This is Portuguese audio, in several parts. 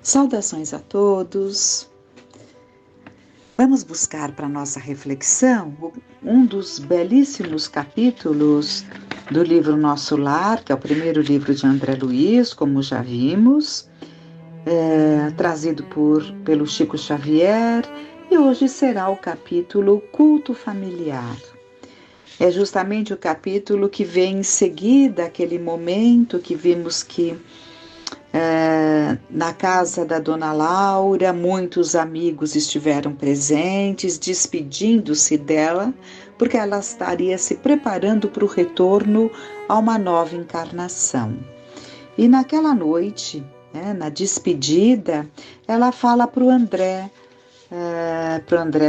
Saudações a todos. Vamos buscar para nossa reflexão um dos belíssimos capítulos do livro Nosso Lar, que é o primeiro livro de André Luiz, como já vimos, trazido pelo Chico Xavier, e hoje será o capítulo Culto Familiar. É justamente o capítulo que vem em seguida aquele momento que vimos que na casa da Dona Laura, muitos amigos estiveram presentes, despedindo-se dela, porque ela estaria se preparando para o retorno a uma nova encarnação. E naquela noite, na despedida, ela fala para o André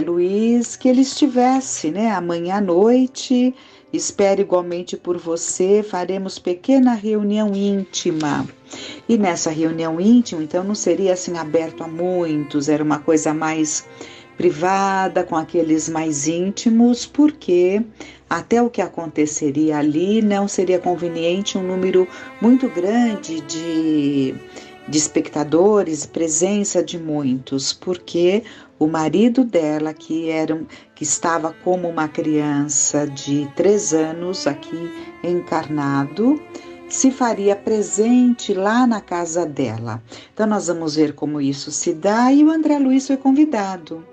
Luiz, que ele estivesse, amanhã à noite, espero igualmente por você, faremos pequena reunião íntima. E nessa reunião íntima, então, não seria assim aberto a muitos, era uma coisa mais privada, com aqueles mais íntimos, porque até o que aconteceria ali não seria conveniente um número muito grande de espectadores, presença de muitos, porque o marido dela, que estava como uma criança de 3 anos aqui encarnado, se faria presente lá na casa dela. Então nós vamos ver como isso se dá, e o André Luiz foi convidado.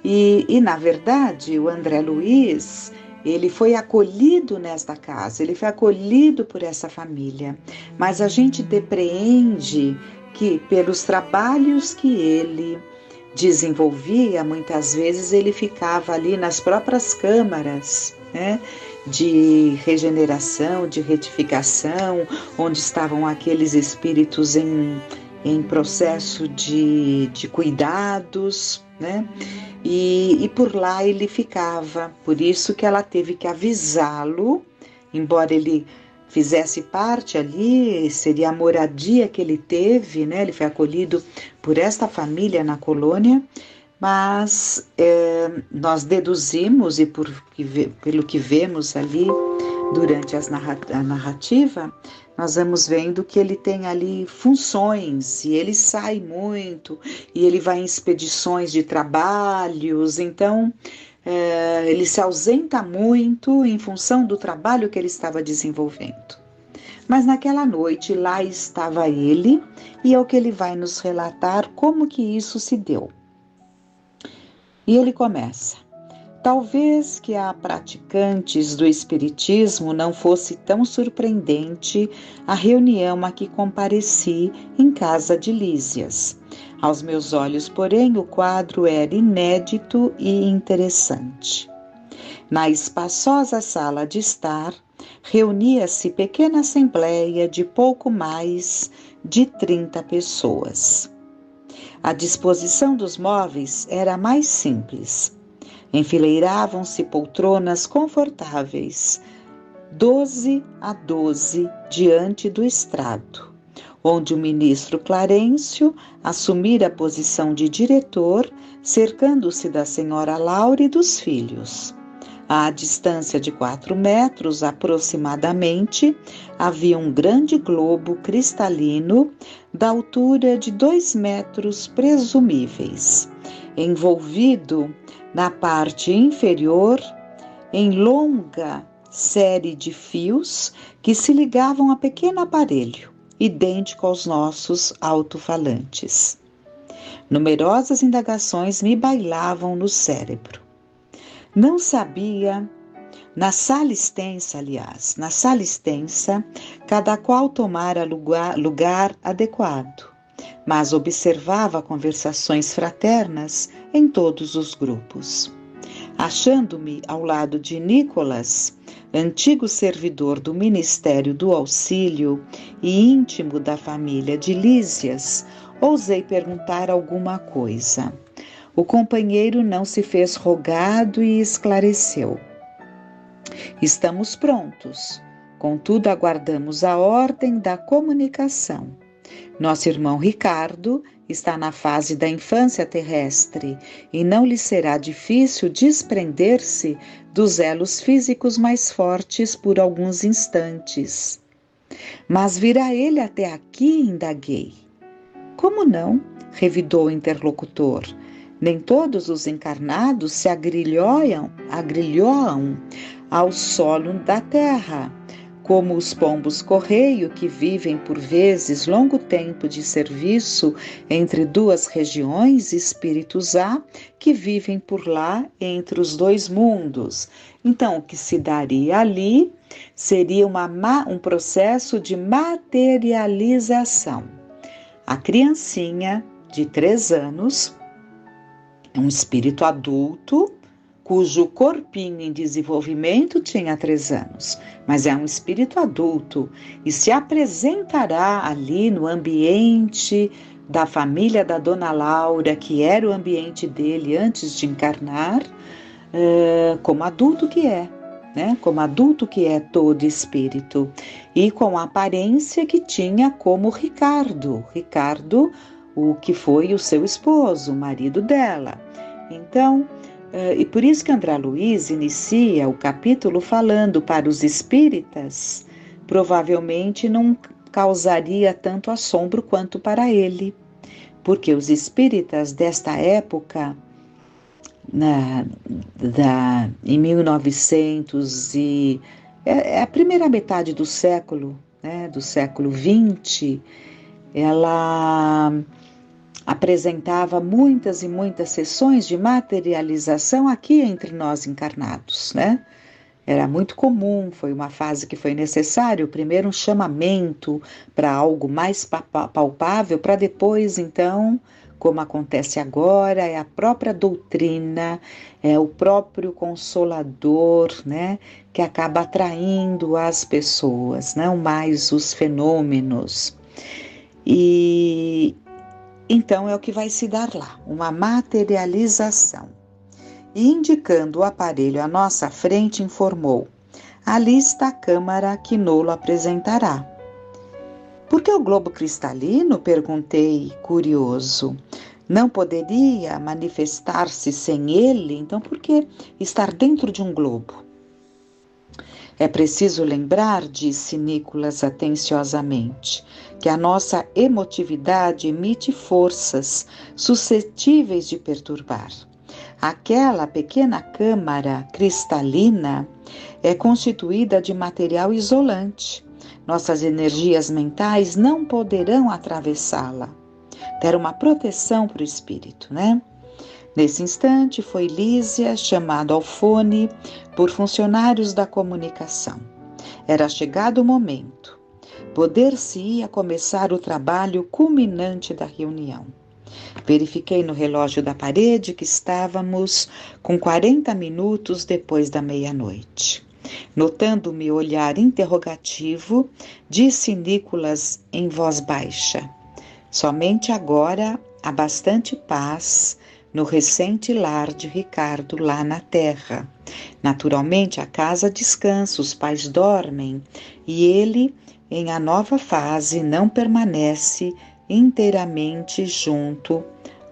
E na verdade, o André Luiz, ele foi acolhido nesta casa, ele foi acolhido por essa família. Mas a gente depreende que pelos trabalhos que ele desenvolvia, muitas vezes ele ficava ali nas próprias câmaras, de regeneração, de retificação, onde estavam aqueles espíritos em processo de cuidados, E por lá ele ficava, por isso que ela teve que avisá-lo, embora ele fizesse parte ali, seria a moradia que ele teve, ele foi acolhido por esta família na colônia, mas nós deduzimos, e pelo que vemos ali durante a narrativa, nós vamos vendo que ele tem ali funções, e ele sai muito, e ele vai em expedições de trabalhos, então ele se ausenta muito em função do trabalho que ele estava desenvolvendo. Mas naquela noite lá estava ele, e é o que ele vai nos relatar como que isso se deu. E ele começa: talvez que a praticantes do espiritismo não fosse tão surpreendente a reunião a que compareci em casa de Lísias. Aos meus olhos, porém, o quadro era inédito e interessante. Na espaçosa sala de estar, reunia-se pequena assembleia de pouco mais de 30 pessoas. A disposição dos móveis era mais simples. Enfileiravam-se poltronas confortáveis, 12 a 12, diante do estrado, onde o ministro Clarencio assumira a posição de diretor, cercando-se da senhora Laura e dos filhos. À distância de 4 metros aproximadamente, havia um grande globo cristalino da altura de 2 metros presumíveis, envolvido na parte inferior em longa série de fios que se ligavam a pequeno aparelho, idêntico aos nossos alto-falantes. Numerosas indagações me bailavam no cérebro. Não sabia, na sala extensa, cada qual tomara lugar adequado, mas observava conversações fraternas em todos os grupos. Achando-me ao lado de Nicolas, antigo servidor do Ministério do Auxílio e íntimo da família de Lísias, ousei perguntar alguma coisa. O companheiro não se fez rogado e esclareceu: estamos prontos, contudo aguardamos a ordem da comunicação. Nosso irmão Ricardo está na fase da infância terrestre e não lhe será difícil desprender-se dos elos físicos mais fortes por alguns instantes. Mas virá ele até aqui? Indaguei. Como não? Revidou o interlocutor. Nem todos os encarnados se agrilhoam ao solo da terra, como os pombos-correio que vivem por vezes longo tempo de serviço entre duas regiões, espíritos há que vivem por lá entre os dois mundos. Então, o que se daria ali seria um processo de materialização. A criancinha de 3 anos, um espírito adulto, cujo corpinho em desenvolvimento tinha 3 anos, mas é um espírito adulto e se apresentará ali no ambiente da família da Dona Laura, que era o ambiente dele antes de encarnar, como adulto que é, né? Como adulto que é todo espírito, e com a aparência que tinha como Ricardo, o que foi o seu esposo, o marido dela. Então, e por isso que André Luiz inicia o capítulo falando para os espíritas, provavelmente não causaria tanto assombro quanto para ele, porque os espíritas desta época, em 1900 a primeira metade do século, né, do século XX, ela apresentava muitas e muitas sessões de materialização aqui entre nós encarnados, né? Era muito comum, foi uma fase que foi necessário, primeiro um chamamento para algo mais palpável, para depois, então, como acontece agora, é a própria doutrina, é o próprio Consolador, né, que acaba atraindo as pessoas, não mais os fenômenos. E então é o que vai se dar lá, uma materialização. E indicando o aparelho à nossa frente, informou: ali está a câmara que Nolo apresentará. Por que o globo cristalino? Perguntei, curioso. Não poderia manifestar-se sem ele? Então por que estar dentro de um globo? É preciso lembrar, disse Nicolas atenciosamente, que a nossa emotividade emite forças suscetíveis de perturbar. Aquela pequena câmara cristalina é constituída de material isolante. Nossas energias mentais não poderão atravessá-la. Deram uma proteção para o espírito, né? Nesse instante foi Lísia chamado ao fone por funcionários da comunicação. Era chegado o momento. Poder-se-ia começar o trabalho culminante da reunião. Verifiquei no relógio da parede que estávamos com 40 minutos depois da meia-noite. Notando meu olhar interrogativo, disse Nicolas em voz baixa: somente agora há bastante paz no recente lar de Ricardo lá na terra. Naturalmente a casa descansa, os pais dormem e ele, em a nova fase, não permanece inteiramente junto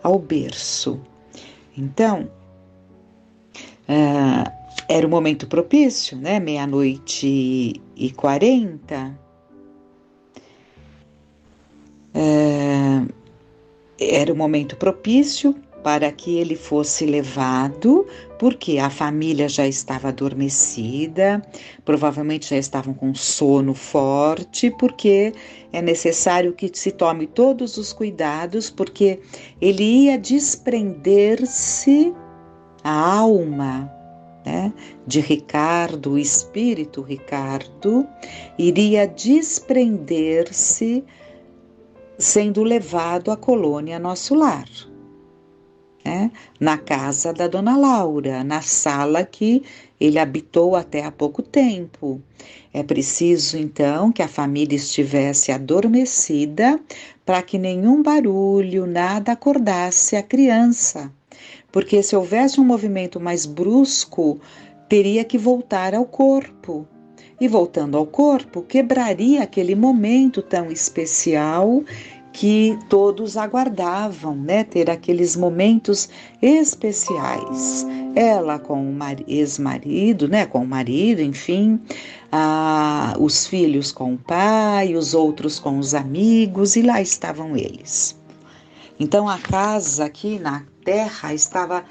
ao berço. Então, era o momento propício, né? 00:40. Era o momento propício para que ele fosse levado, porque a família já estava adormecida, provavelmente já estavam com sono forte, porque é necessário que se tome todos os cuidados, porque ele ia desprender-se, a alma, né, de Ricardo, o espírito Ricardo, iria desprender-se, sendo levado à colônia Nosso Lar. Na casa da Dona Laura, na sala que ele habitou até há pouco tempo. É preciso, então, que a família estivesse adormecida para que nenhum barulho, nada acordasse a criança, porque se houvesse um movimento mais brusco, teria que voltar ao corpo. E voltando ao corpo, quebraria aquele momento tão especial que todos aguardavam, né? Ter aqueles momentos especiais. Ela com o ex-marido, né? Com o marido, enfim, os filhos com o pai, os outros com os amigos, e lá estavam eles. Então a casa aqui na terra estava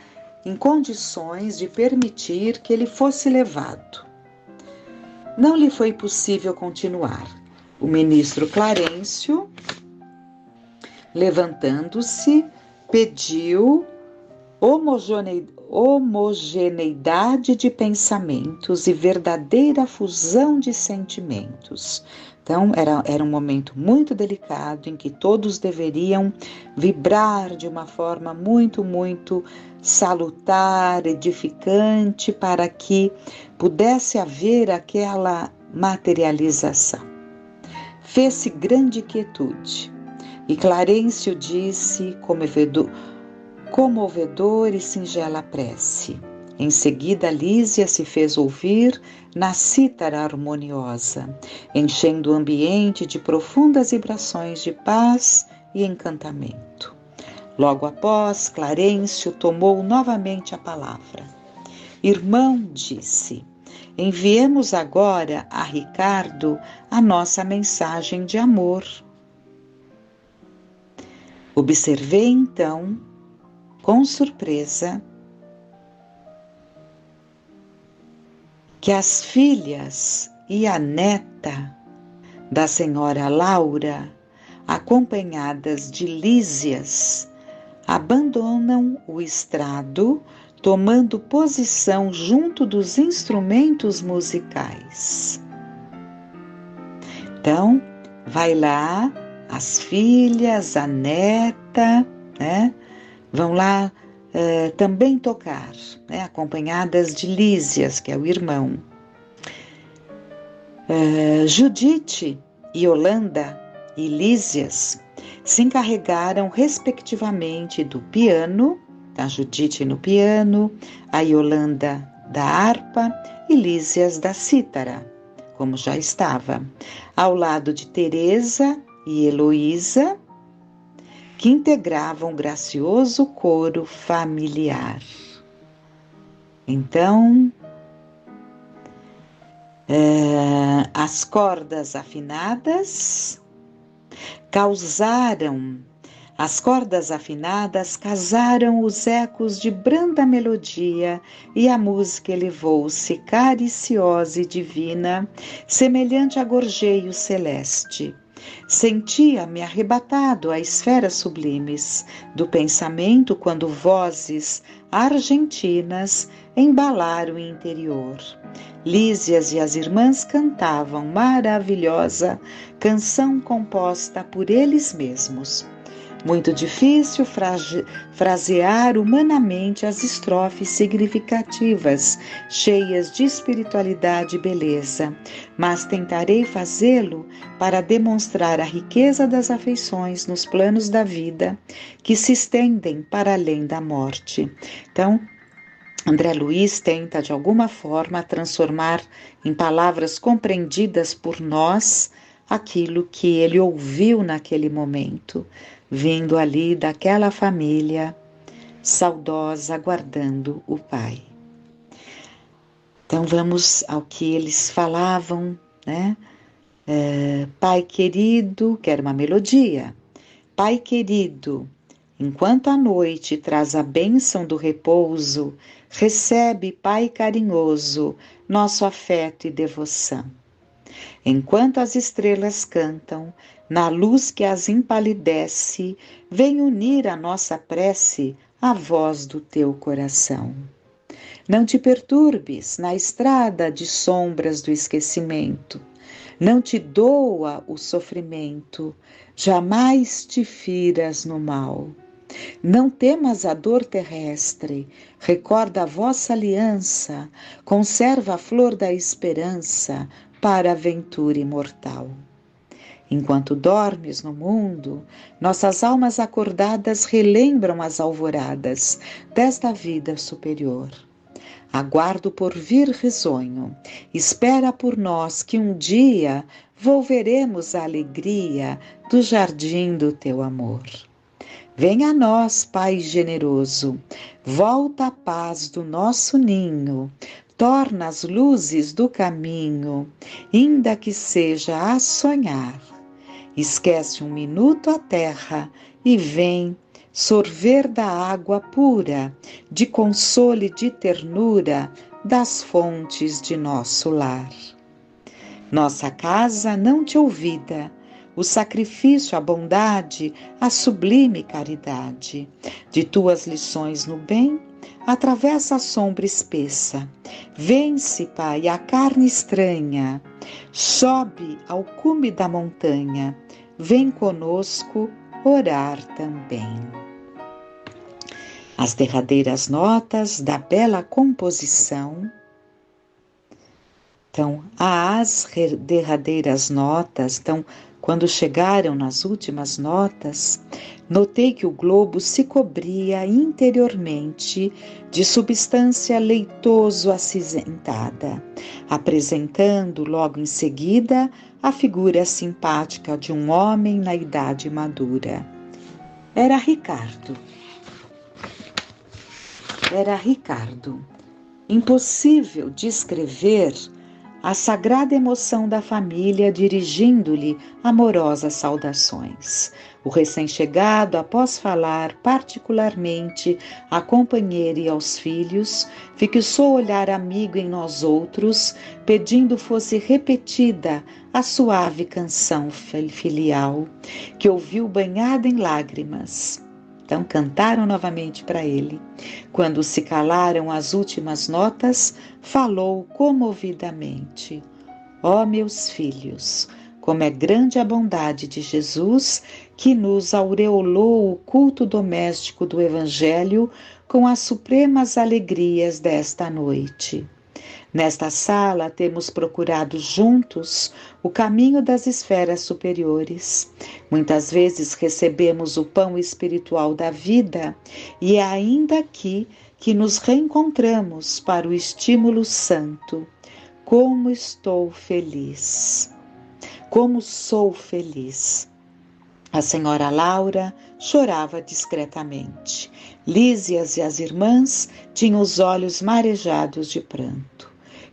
em condições de permitir que ele fosse levado. Não lhe foi possível continuar. O ministro Clarencio, levantando-se, pediu homogeneidade de pensamentos e verdadeira fusão de sentimentos. Então, era um momento muito delicado em que todos deveriam vibrar de uma forma muito, muito salutar, edificante, para que pudesse haver aquela materialização. Fez-se grande quietude, e Clarencio disse, comovedor e singela prece. Em seguida, Lísia se fez ouvir na cítara harmoniosa, enchendo o ambiente de profundas vibrações de paz e encantamento. Logo após, Clarencio tomou novamente a palavra. Irmão, disse, enviemos agora a Ricardo a nossa mensagem de amor. Observei então, com surpresa, que as filhas e a neta da senhora Laura, acompanhadas de Lísias, abandonam o estrado, tomando posição junto dos instrumentos musicais. Então, vai lá, as filhas, a neta, né? Vão lá também tocar, né, acompanhadas de Lísias, que é o irmão. Judite, Yolanda e Lísias se encarregaram respectivamente do piano, a Judite no piano, a Yolanda da harpa e Lísias da cítara, como já estava, ao lado de Teresa e Heloísa, que integravam um gracioso coro familiar. Então, as cordas afinadas casaram os ecos de branda melodia e a música elevou-se cariciosa e divina, semelhante a gorjeio celeste. Sentia-me arrebatado a esferas sublimes do pensamento quando vozes argentinas embalaram o interior. Lísias e as irmãs cantavam maravilhosa canção composta por eles mesmos. Muito difícil frasear humanamente as estrofes significativas, cheias de espiritualidade e beleza, mas tentarei fazê-lo para demonstrar a riqueza das afeições nos planos da vida que se estendem para além da morte. Então, André Luiz tenta, de alguma forma, transformar em palavras compreendidas por nós aquilo que ele ouviu naquele momento, vindo ali daquela família saudosa, aguardando o pai. Então vamos ao que eles falavam, né? Pai querido, que era uma melodia. Pai querido, enquanto a noite traz a bênção do repouso, recebe, Pai carinhoso, nosso afeto e devoção. Enquanto as estrelas cantam, na luz que as empalidece, vem unir a nossa prece à voz do teu coração. Não te perturbes na estrada de sombras do esquecimento, não te doa o sofrimento, jamais te firas no mal. Não temas a dor terrestre, recorda a vossa aliança, conserva a flor da esperança para a aventura imortal. Enquanto dormes no mundo, nossas almas acordadas relembram as alvoradas desta vida superior. Aguardo por vir risonho, espera por nós que um dia volveremos a alegria do jardim do teu amor. Venha a nós, Pai generoso, volta a paz do nosso ninho, torna as luzes do caminho, ainda que seja a sonhar. Esquece um minuto a terra e vem sorver da água pura, de consolo e de ternura, das fontes de nosso lar. Nossa casa não te ouvida, o sacrifício, a bondade, a sublime caridade, de tuas lições no bem, atravessa a sombra espessa. Vence, Pai, a carne estranha, sobe ao cume da montanha, vem conosco orar também. As derradeiras notas da bela composição. Então, as derradeiras notas, então, quando chegaram nas últimas notas, notei que o globo se cobria interiormente de substância leitoso acinzentada, apresentando logo em seguida a figura simpática de um homem na idade madura. Era Ricardo. Impossível descrever a sagrada emoção da família dirigindo-lhe amorosas saudações. O recém-chegado, após falar particularmente à companheira e aos filhos, fixou olhar amigo em nós outros, pedindo fosse repetida a suave canção filial, que ouviu banhada em lágrimas. Então cantaram novamente para ele. Quando se calaram as últimas notas, falou comovidamente: ó meus filhos, como é grande a bondade de Jesus, que nos aureolou o culto doméstico do Evangelho com as supremas alegrias desta noite. Nesta sala temos procurado juntos o caminho das esferas superiores. Muitas vezes recebemos o pão espiritual da vida e é ainda aqui que nos reencontramos para o estímulo santo. Como estou feliz! Como sou feliz! A senhora Laura chorava discretamente. Lísias e as irmãs tinham os olhos marejados de pranto.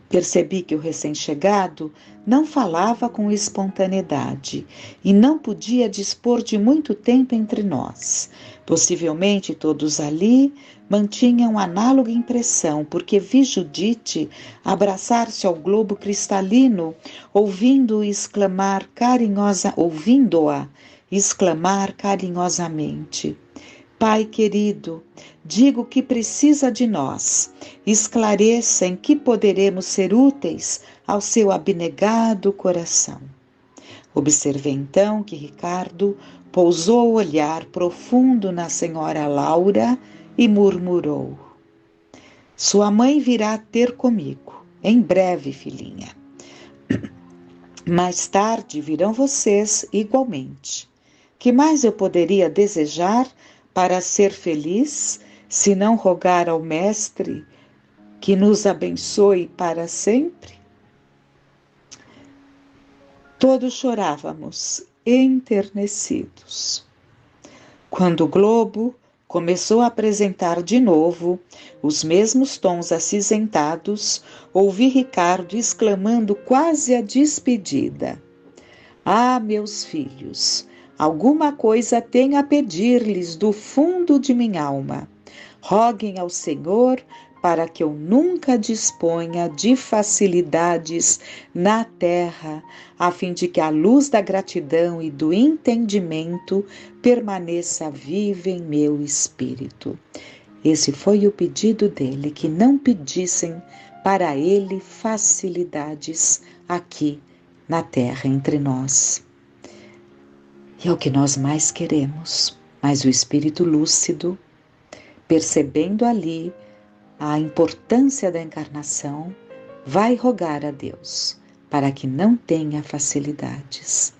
Percebi que o recém-chegado não falava com espontaneidade e não podia dispor de muito tempo entre nós. Possivelmente todos ali mantinham análoga impressão, porque vi Judite abraçar-se ao globo cristalino, ouvindo-a exclamar carinhosamente: Pai querido, digo que precisa de nós. Esclareça em que poderemos ser úteis ao seu abnegado coração. Observei então que Ricardo pousou o olhar profundo na senhora Laura e murmurou: sua mãe virá ter comigo. Em breve, filhinha. Mais tarde virão vocês igualmente. Que mais eu poderia desejar para ser feliz, se não rogar ao Mestre que nos abençoe para sempre? Todos chorávamos, enternecidos. Quando o globo começou a apresentar de novo os mesmos tons acinzentados, ouvi Ricardo exclamando quase a despedida: ah, meus filhos, alguma coisa tenho a pedir-lhes do fundo de minha alma. Roguem ao Senhor para que eu nunca disponha de facilidades na terra, a fim de que a luz da gratidão e do entendimento permaneça viva em meu espírito. Esse foi o pedido dele, que não pedissem para ele facilidades aqui na terra entre nós. E é o que nós mais queremos, mas o espírito lúcido, percebendo ali a importância da encarnação, vai rogar a Deus para que não tenha facilidades.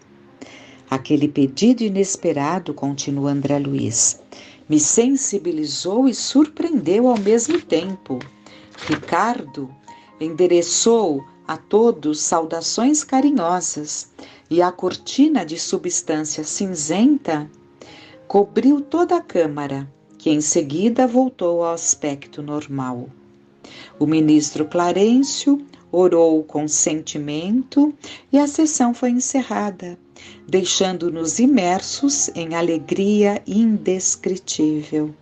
Aquele pedido inesperado, continua André Luiz, me sensibilizou e surpreendeu ao mesmo tempo. Ricardo endereçou a todos saudações carinhosas e a cortina de substância cinzenta cobriu toda a câmara, que em seguida voltou ao aspecto normal. O ministro Clarencio orou com sentimento e a sessão foi encerrada. deixando-nos imersos em alegria indescritível.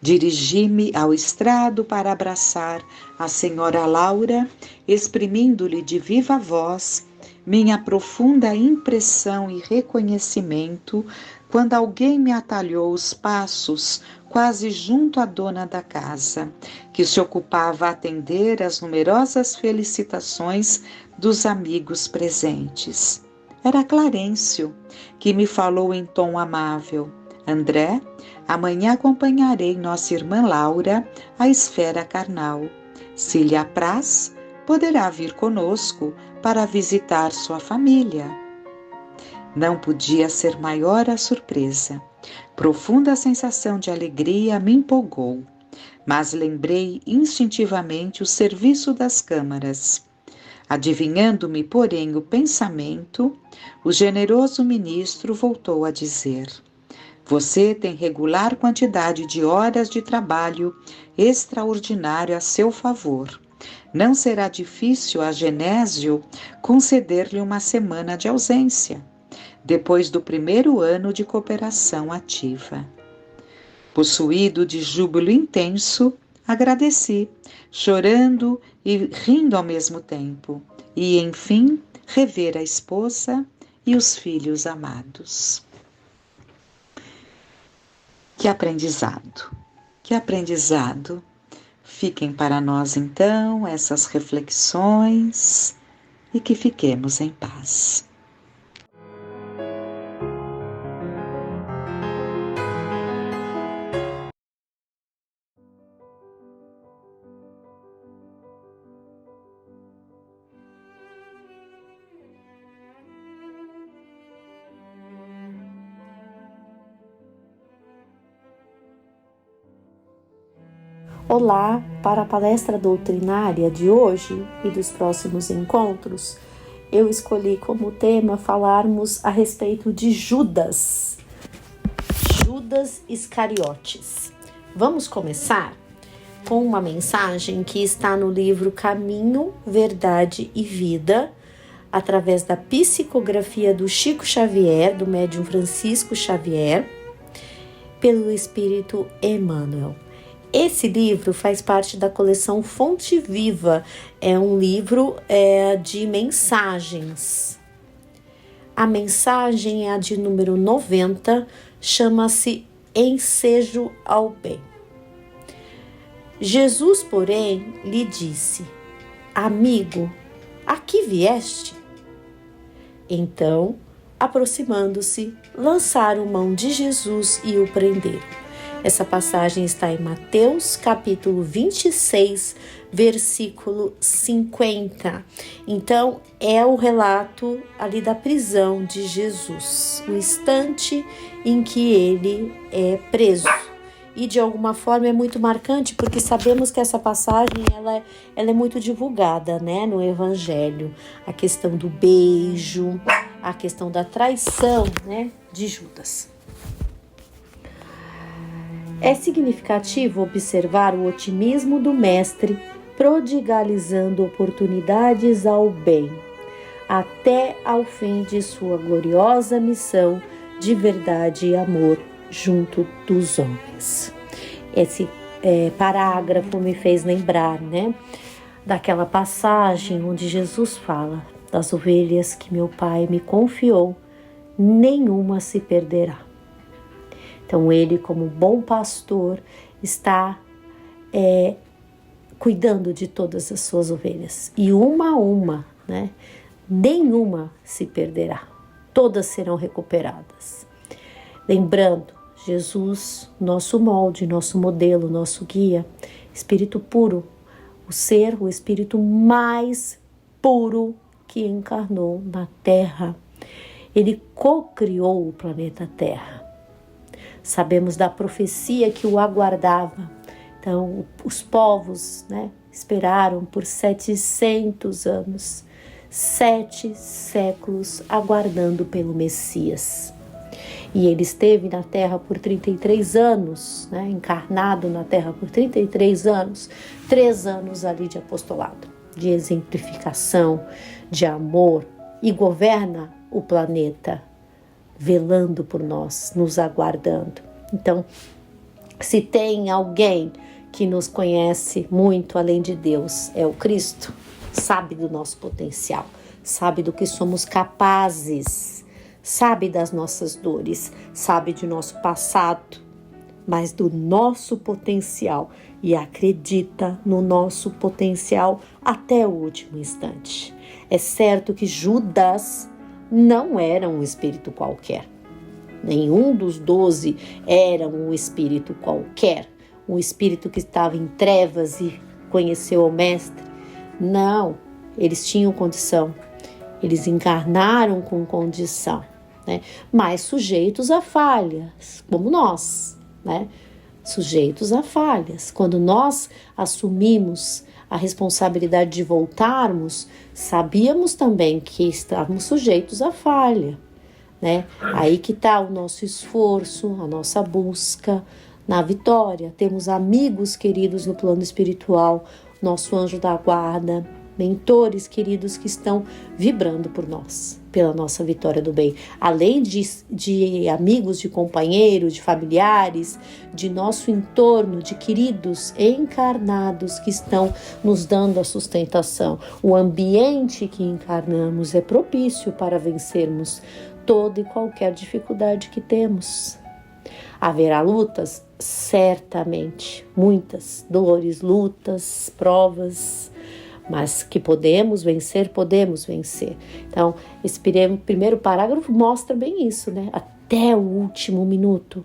Dirigi-me ao estrado para abraçar a senhora Laura, exprimindo-lhe de viva voz minha profunda impressão e reconhecimento quando alguém me atalhou os passos quase junto à dona da casa, que se ocupava a atender às numerosas felicitações dos amigos presentes. Era Clarencio, que me falou em tom amável: André, amanhã acompanharei nossa irmã Laura à esfera carnal. Se lhe apraz, poderá vir conosco para visitar sua família. Não podia ser maior a surpresa. Profunda sensação de alegria me empolgou, mas lembrei instintivamente o serviço das câmaras. Adivinhando-me, porém, o pensamento, o generoso ministro voltou a dizer: Você tem regular quantidade de horas de trabalho extraordinário a seu favor. Não será difícil a Genésio conceder-lhe uma semana de ausência, depois do primeiro ano de cooperação ativa. Possuído de júbilo intenso, agradeci, chorando e rindo ao mesmo tempo, e, enfim, rever a esposa e os filhos amados. Que aprendizado! Que aprendizado! Fiquem para nós, então, essas reflexões e que fiquemos em paz. Olá, para a palestra doutrinária de hoje e dos próximos encontros, eu escolhi como tema falarmos a respeito de Judas Iscariotes. Vamos começar com uma mensagem que está no livro Caminho, Verdade e Vida, através da psicografia do Chico Xavier, do médium Francisco Xavier, pelo Espírito Emmanuel. Esse livro faz parte da coleção Fonte Viva, é um livro de mensagens. A mensagem é a de número 90, chama-se Ensejo ao Bem. Jesus, porém, lhe disse: Amigo, a que vieste? Então, aproximando-se, lançaram mão de Jesus e o prenderam. Essa passagem está em Mateus, capítulo 26, versículo 50. Então, é o relato ali da prisão de Jesus, o instante em que ele é preso. E, de alguma forma, é muito marcante, porque sabemos que essa passagem ela é muito divulgada, né, no Evangelho. A questão do beijo, a questão da traição, né, de Judas. É significativo observar o otimismo do mestre, prodigalizando oportunidades ao bem, até ao fim de sua gloriosa missão de verdade e amor junto dos homens. Esse parágrafo me fez lembrar, né, daquela passagem onde Jesus fala: das ovelhas que meu Pai me confiou, nenhuma se perderá. Então, ele, como bom pastor, está cuidando de todas as suas ovelhas. E uma a uma, né? Nenhuma se perderá. Todas serão recuperadas. Lembrando, Jesus, nosso molde, nosso modelo, nosso guia, Espírito puro, o Espírito mais puro que encarnou na Terra. Ele co-criou o planeta Terra. Sabemos da profecia que o aguardava. Então, os povos, né, esperaram por 700 anos, 7 séculos aguardando pelo Messias. E ele esteve na Terra por 33 anos, né, encarnado na Terra por 33 anos, 3 anos ali de apostolado, de exemplificação, de amor, e governa o planeta velando por nós, nos aguardando. Então, se tem alguém que nos conhece muito além de Deus, é o Cristo, sabe do nosso potencial, sabe do que somos capazes, sabe das nossas dores, sabe de nosso passado, mas do nosso potencial e acredita no nosso potencial até o último instante. É certo que Judas não era um espírito qualquer. Nenhum dos 12 era um espírito qualquer, um espírito que estava em trevas e conheceu o Mestre. Não, eles tinham condição, eles encarnaram com condição, né? Mas sujeitos a falhas, como nós, né? Sujeitos a falhas. Quando nós assumimos a responsabilidade de voltarmos, sabíamos também que estávamos sujeitos a falha, né? Aí que está o nosso esforço, a nossa busca na vitória. Temos amigos queridos no plano espiritual, nosso anjo da guarda, mentores queridos que estão vibrando por nós, pela nossa vitória do bem. Além de amigos, de companheiros, de familiares, de nosso entorno, de queridos encarnados que estão nos dando a sustentação. O ambiente que encarnamos é propício para vencermos toda e qualquer dificuldade que temos. Haverá lutas? Certamente. Muitas dores, lutas, provas, mas que podemos vencer, podemos vencer. Então, esse primeiro parágrafo mostra bem isso, né? Até o último minuto,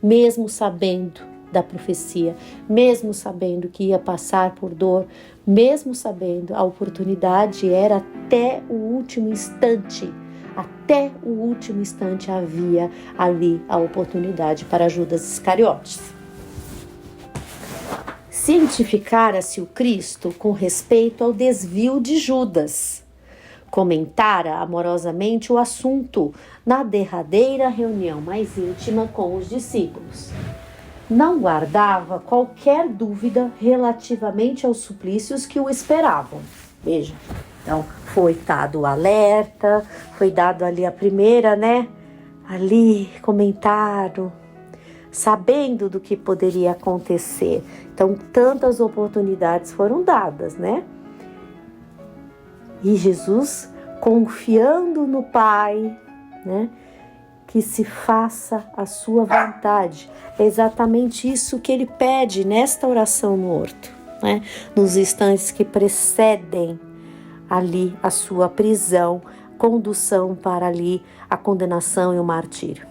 mesmo sabendo da profecia, mesmo sabendo que ia passar por dor, mesmo sabendo a oportunidade era até o último instante. Até o último instante havia ali a oportunidade para Judas Iscariotes. Cientificara-se o Cristo com respeito ao desvio de Judas. Comentara amorosamente o assunto na derradeira reunião mais íntima com os discípulos. Não guardava qualquer dúvida relativamente aos suplícios que o esperavam. Veja, então foi dado o alerta, foi dado ali a primeira, ali comentado, sabendo do que poderia acontecer. Então, tantas oportunidades foram dadas, E Jesus, confiando no Pai, que se faça a sua vontade. É exatamente isso que ele pede nesta oração no horto, nos instantes que precedem ali a sua prisão, condução para ali a condenação e o martírio.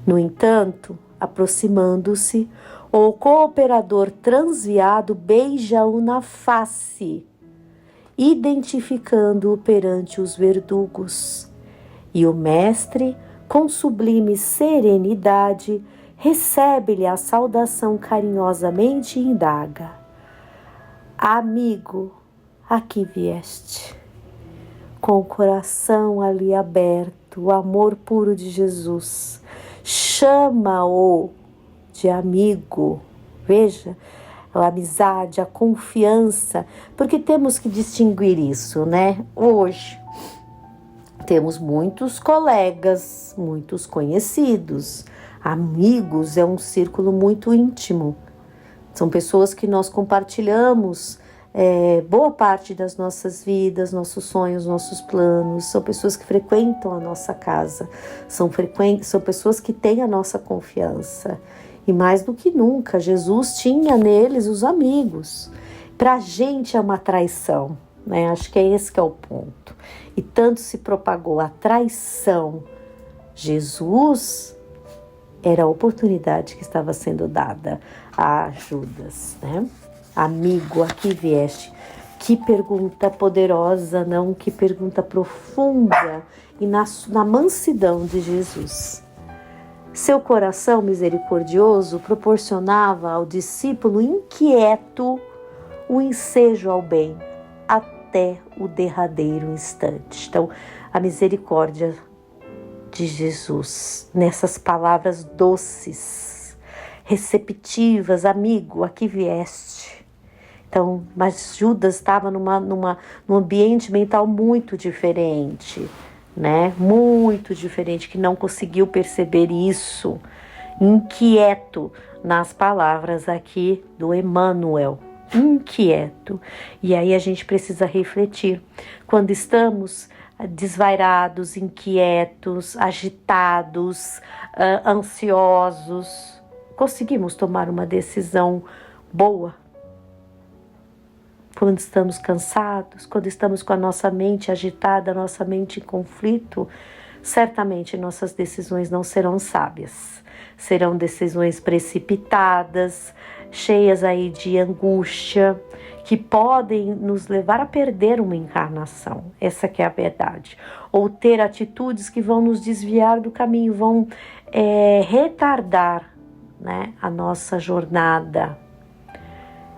No entanto, aproximando-se, o cooperador transviado beija-o na face, identificando-o perante os verdugos. E o mestre, com sublime serenidade, recebe-lhe a saudação carinhosamente e indaga: amigo, aqui vieste. Com o coração ali aberto, o amor puro de Jesus chama-o de amigo. Veja, a amizade, a confiança, porque temos que distinguir isso, Hoje temos muitos colegas, muitos conhecidos, amigos é um círculo muito íntimo. São pessoas que nós compartilhamos boa parte das nossas vidas, nossos sonhos, nossos planos. São pessoas que frequentam a nossa casa, são pessoas que têm a nossa confiança. E mais do que nunca, Jesus tinha neles os amigos. Para a gente é uma traição, Acho que é esse que é o ponto. E tanto se propagou a traição. Jesus era a oportunidade que estava sendo dada a Judas, Amigo, aqui vieste. Que pergunta poderosa, que pergunta profunda e na mansidão de Jesus. Seu coração misericordioso proporcionava ao discípulo inquieto o ensejo ao bem até o derradeiro instante. Então, a misericórdia de Jesus, nessas palavras doces, receptivas, amigo, aqui vieste. Então, mas Judas estava num ambiente mental muito diferente, né? Muito diferente, que não conseguiu perceber isso, inquieto nas palavras aqui do Emmanuel, inquieto. E aí a gente precisa refletir. Quando estamos desvairados, inquietos, agitados, ansiosos, conseguimos tomar uma decisão boa? Quando estamos cansados, quando estamos com a nossa mente agitada, a nossa mente em conflito, certamente nossas decisões não serão sábias. Serão decisões precipitadas, cheias aí de angústia, que podem nos levar a perder uma encarnação. Essa que é a verdade. Ou ter atitudes que vão nos desviar do caminho, vão retardar, né, a nossa jornada.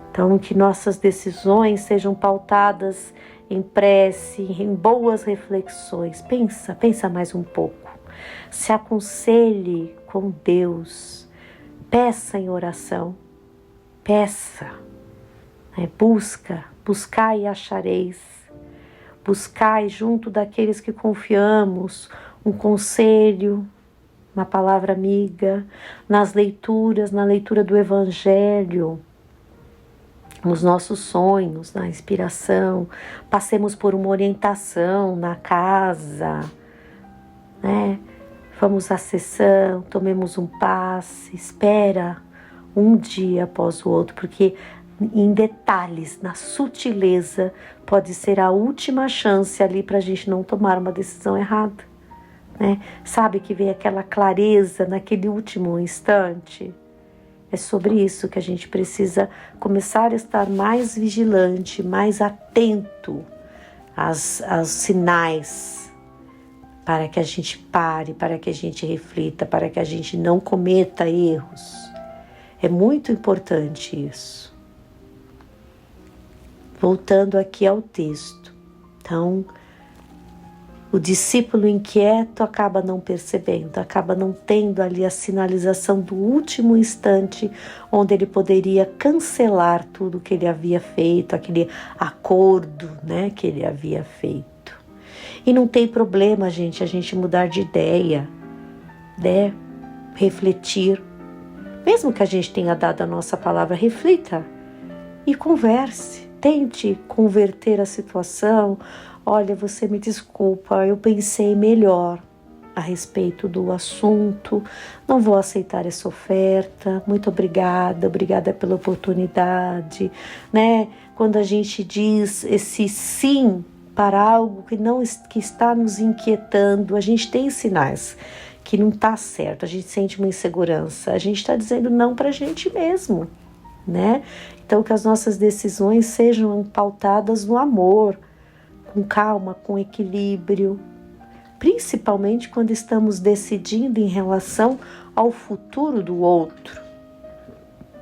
Então, que nossas decisões sejam pautadas em prece, em boas reflexões. Pensa mais um pouco. Se aconselhe com Deus. Peça em oração. Peça. Buscai e achareis. Buscai junto daqueles que confiamos um conselho, uma palavra amiga, nas leituras, na leitura do Evangelho, nos nossos sonhos, na inspiração, passemos por uma orientação na casa, né? Vamos à sessão, tomemos um passe, espera um dia após o outro, porque em detalhes, na sutileza, pode ser a última chance ali para a gente não tomar uma decisão errada, né? Sabe que vem aquela clareza naquele último instante? É sobre isso que a gente precisa começar a estar mais vigilante, mais atento aos sinais, para que a gente pare, para que a gente reflita, para que a gente não cometa erros. É muito importante isso. Voltando aqui ao texto. Então, o discípulo inquieto acaba não percebendo, acaba não tendo ali a sinalização do último instante onde ele poderia cancelar tudo que ele havia feito, aquele acordo, né, que ele havia feito. E não tem problema, gente, a gente mudar de ideia, né, refletir. Mesmo que a gente tenha dado a nossa palavra, reflita e converse, tente converter a situação. Olha, você me desculpa, eu pensei melhor a respeito do assunto, não vou aceitar essa oferta, muito obrigada pela oportunidade, né? Quando a gente diz esse sim para algo que está nos inquietando, a gente tem sinais que não está certo, a gente sente uma insegurança, a gente está dizendo não para a gente mesmo, né? Então, que as nossas decisões sejam pautadas no amor, com calma, com equilíbrio, principalmente quando estamos decidindo em relação ao futuro do outro,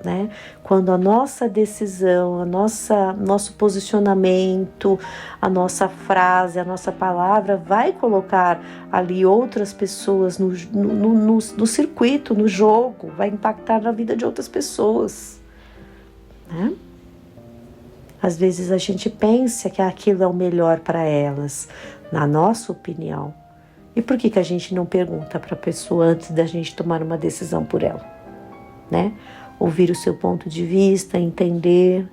né? Quando a nossa decisão, nosso posicionamento, a nossa frase, a nossa palavra vai colocar ali outras pessoas no circuito, no jogo, vai impactar na vida de outras pessoas, né? Às vezes a gente pensa que aquilo é o melhor para elas, na nossa opinião. E por que a gente não pergunta para a pessoa antes da gente tomar uma decisão por ela, né? Ouvir o seu ponto de vista, entender,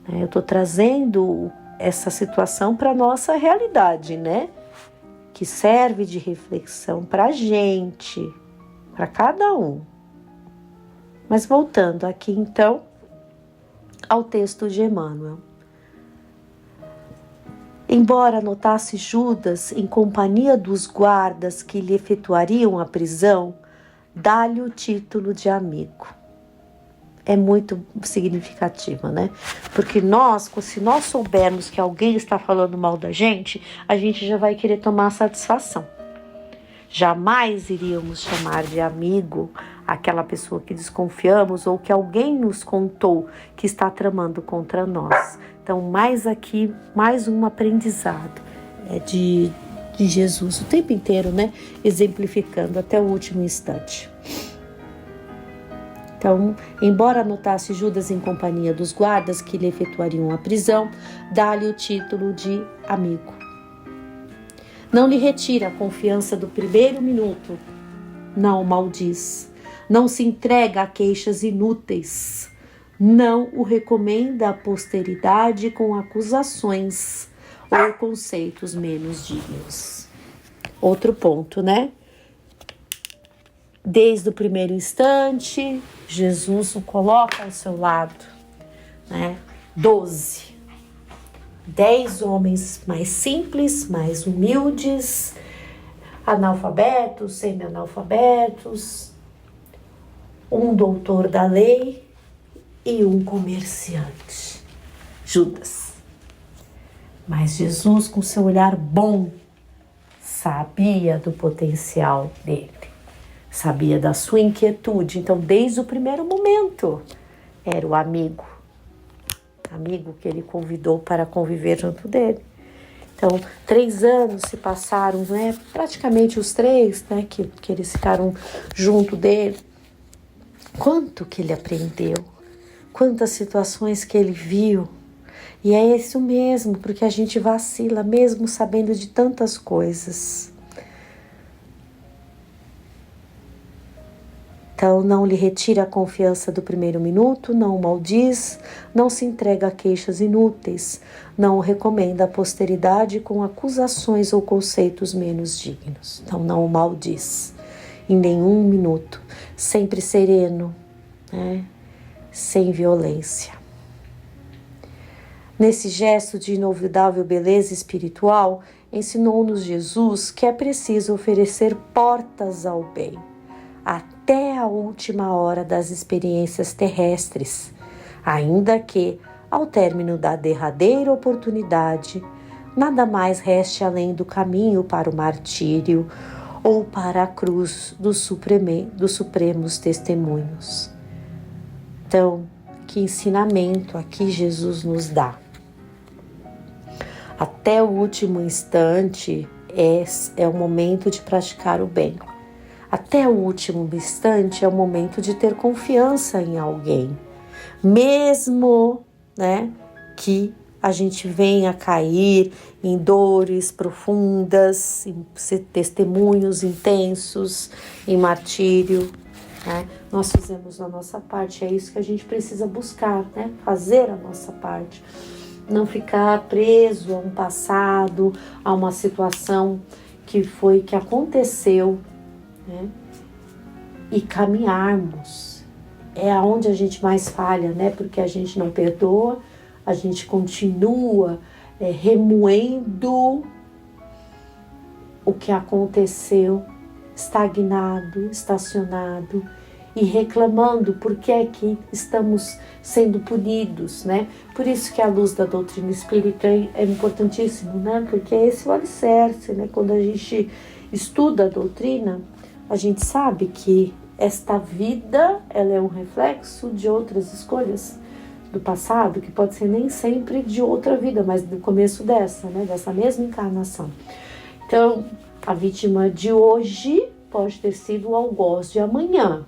né? Eu estou trazendo essa situação para a nossa realidade, né? Que serve de reflexão para a gente, para cada um. Mas voltando aqui então ao texto de Emmanuel. Embora notasse Judas em companhia dos guardas que lhe efetuariam a prisão, dá-lhe o título de amigo. É muito significativa, né? Porque se nós soubermos que alguém está falando mal da gente, a gente já vai querer tomar satisfação. Jamais iríamos chamar de amigo aquela pessoa que desconfiamos ou que alguém nos contou que está tramando contra nós. Então, mais um aprendizado de Jesus o tempo inteiro, né? Exemplificando até o último instante. Então, embora anotasse Judas em companhia dos guardas que lhe efetuariam a prisão, dá-lhe o título de amigo. Não lhe retira a confiança do primeiro minuto, não o maldiz, não se entrega a queixas inúteis, não o recomenda à posteridade com acusações ou conceitos menos dignos. Outro ponto, né? Desde o primeiro instante, Jesus o coloca ao seu lado, né? 10 homens mais simples, mais humildes, analfabetos, semi-analfabetos, um doutor da lei e um comerciante, Judas. Mas Jesus, com seu olhar bom, sabia do potencial dele, sabia da sua inquietude. Então, desde o primeiro momento, era o amigo que ele convidou para conviver junto dele. Então, 3 anos se passaram, né? Praticamente os 3, né? Que eles ficaram junto dele. Quanto que ele aprendeu, quantas situações que ele viu. E é isso mesmo, porque a gente vacila mesmo sabendo de tantas coisas. Então, não lhe retira a confiança do primeiro minuto, não o maldiz, não se entrega a queixas inúteis, não o recomenda à posteridade com acusações ou conceitos menos dignos. Então, não o maldiz em nenhum minuto, sempre sereno, né? Sem violência. Nesse gesto de inovidável beleza espiritual, ensinou-nos Jesus que é preciso oferecer portas ao bem, até a última hora das experiências terrestres, ainda que, ao término da derradeira oportunidade, nada mais reste além do caminho para o martírio ou para a cruz dos supremos testemunhos. Então, que ensinamento aqui Jesus nos dá? Até o último instante é o momento de praticar o bem. Até o último instante é o momento de ter confiança em alguém. Mesmo, né, que a gente venha a cair em dores profundas, em testemunhos intensos, em martírio, né? Nós fizemos a nossa parte, é isso que a gente precisa buscar, né? Fazer a nossa parte. Não ficar preso a um passado, a uma situação que aconteceu, né? E caminharmos. É aonde a gente mais falha, né? Porque a gente não perdoa, a gente continua remoendo o que aconteceu, estagnado, estacionado e reclamando por que é que estamos sendo punidos, né? Por isso que a luz da doutrina espírita é importantíssimo, né? Porque esse é o alicerce, né? Quando a gente estuda a doutrina, a gente sabe que esta vida, ela é um reflexo de outras escolhas do passado, que pode ser nem sempre de outra vida, mas do começo dessa, né? Dessa mesma encarnação. Então, a vítima de hoje pode ter sido o algoz de amanhã.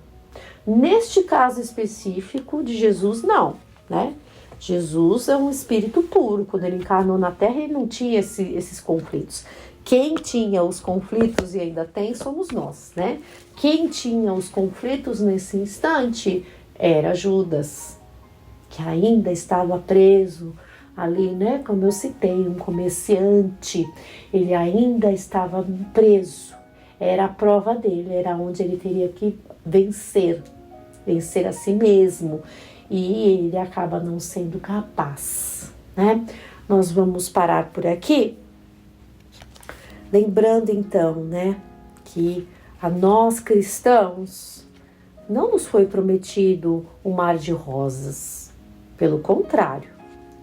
Neste caso específico de Jesus, não, né? Jesus é um espírito puro. Quando ele encarnou na Terra, ele não tinha esses conflitos. Quem tinha os conflitos, e ainda tem, somos nós, né? Quem tinha os conflitos nesse instante era Judas, que ainda estava preso ali, né? Como eu citei, um comerciante, ele ainda estava preso. Era a prova dele, era onde ele teria que vencer a si mesmo. E ele acaba não sendo capaz, né? Nós vamos parar por aqui. Lembrando então, né, que a nós cristãos não nos foi prometido um mar de rosas. Pelo contrário,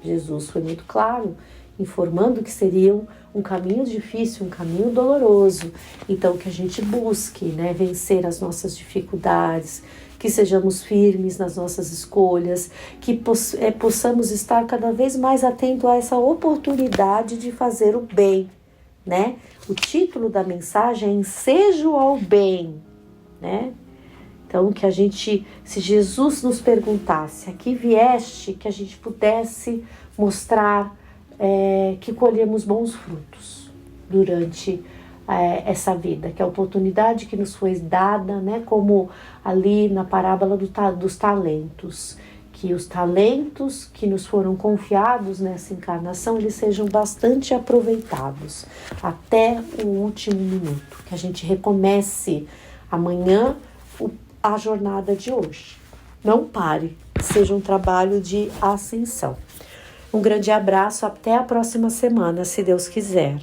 Jesus foi muito claro, informando que seria um caminho difícil, um caminho doloroso. Então, que a gente busque, né, vencer as nossas dificuldades, que sejamos firmes nas nossas escolhas, que possamos estar cada vez mais atentos a essa oportunidade de fazer o bem, né? O título da mensagem é Ensejo ao Bem, né? Então, que a gente, se Jesus nos perguntasse, a que vieste, que a gente pudesse mostrar que colhemos bons frutos durante essa vida, que é a oportunidade que nos foi dada, né, como ali na parábola dos talentos, que os talentos que nos foram confiados nessa encarnação, eles sejam bastante aproveitados até o último minuto, que a gente recomece amanhã a jornada de hoje. Não pare, seja um trabalho de ascensão. Um grande abraço, até a próxima semana, se Deus quiser.